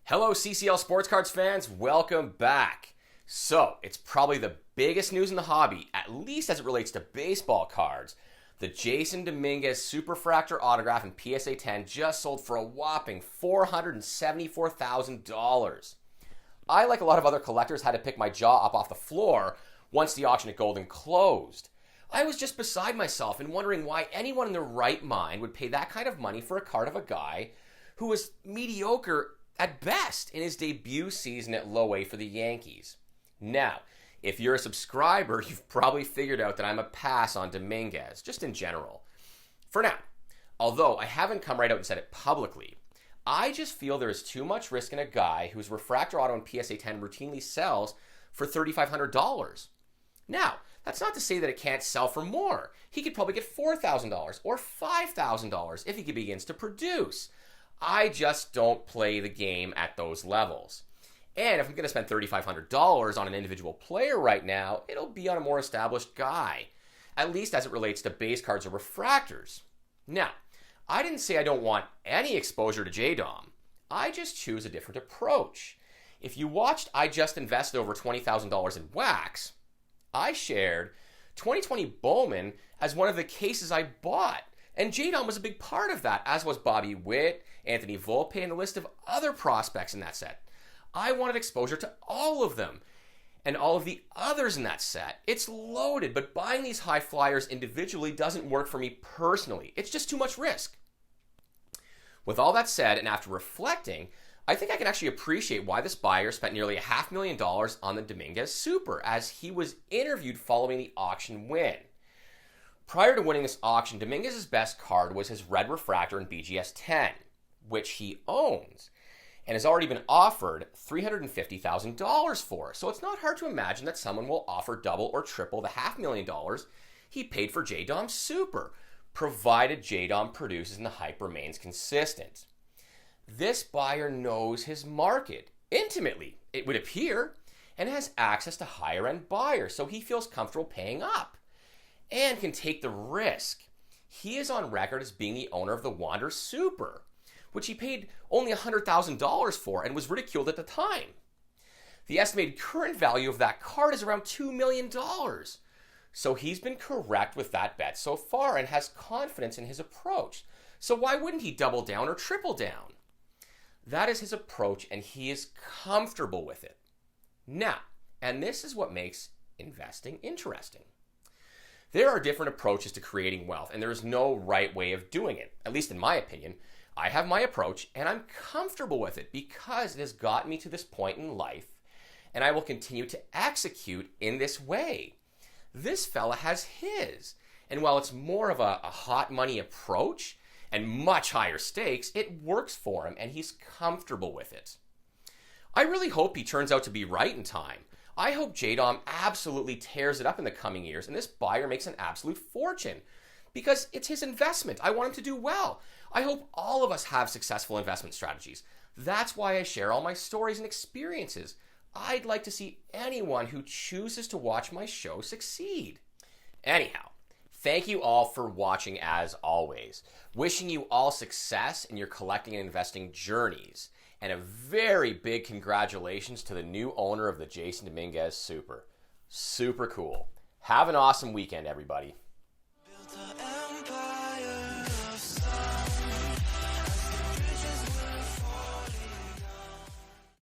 Hello, CCL Sports Cards fans. Welcome back. So, it's probably the biggest news in the hobby, at least as it relates to baseball cards. The Jasson Dominguez Superfractor autograph in PSA 10 just sold for a whopping $474,000. I, like a lot of other collectors, had to pick my jaw up off the floor once the auction at Golden closed. I was just beside myself and wondering why anyone in their right mind would pay that kind of money for a card of a guy who was mediocre at best in his debut season at low A for the Yankees. Now, if you're a subscriber, you've probably figured out that I'm a pass on Dominguez, just in general. For now, although I haven't come right out and said it publicly, I just feel there is too much risk in a guy whose refractor auto in PSA 10 routinely sells for $3,500. Now, that's not to say that it can't sell for more. He could probably get $4,000 or $5,000 if he begins to produce. I just don't play the game at those levels. And if I'm going to spend $3,500 on an individual player right now, it'll be on a more established guy, at least as it relates to base cards or refractors. Now, I didn't say I don't want any exposure to JDOM. I just choose a different approach. If you watched I Just Invested over $20,000 in wax, I shared 2020 Bowman as one of the cases I bought. And JDOM was a big part of that, as was Bobby Witt, Anthony Volpe, and a list of other prospects in that set. I wanted exposure to all of them and all of the others in that set. It's loaded, but buying these high flyers individually doesn't work for me personally. It's just too much risk. With all that said, and after reflecting, I think I can actually appreciate why this buyer spent nearly $500,000 on the Dominguez Super, as he was interviewed following the auction win. Prior to winning this auction, Dominguez's best card was his red refractor in BGS 10, which he owns and has already been offered $350,000 for. So it's not hard to imagine that someone will offer double or triple the $500,000 he paid for JDOM Super, provided JDOM produces and the hype remains consistent. This buyer knows his market intimately, it would appear, and has access to higher-end buyers, so he feels comfortable paying up and can take the risk. He is on record as being the owner of the Wander Super, which he paid only $100,000 for and was ridiculed at the time. The estimated current value of that card is around $2 million. So he's been correct with that bet so far and has confidence in his approach. So why wouldn't he double down or triple down? That is his approach, and he is comfortable with it. Now, and this is what makes investing interesting. There are different approaches to creating wealth, and there is no right way of doing it, at least in my opinion. I have my approach, and I'm comfortable with it because it has gotten me to this point in life, and I will continue to execute in this way. This fella has his, and while it's more of a hot money approach and much higher stakes, it works for him, and he's comfortable with it. I really hope he turns out to be right in time. I hope JDOM absolutely tears it up in the coming years and this buyer makes an absolute fortune because it's his investment. I want him to do well. I hope all of us have successful investment strategies. That's why I share all my stories and experiences. I'd like to see anyone who chooses to watch my show succeed. Anyhow, thank you all for watching as always. Wishing you all success in your collecting and investing journeys. And a very big congratulations to the new owner of the Jasson Dominguez Super. Super cool. Have an awesome weekend, everybody.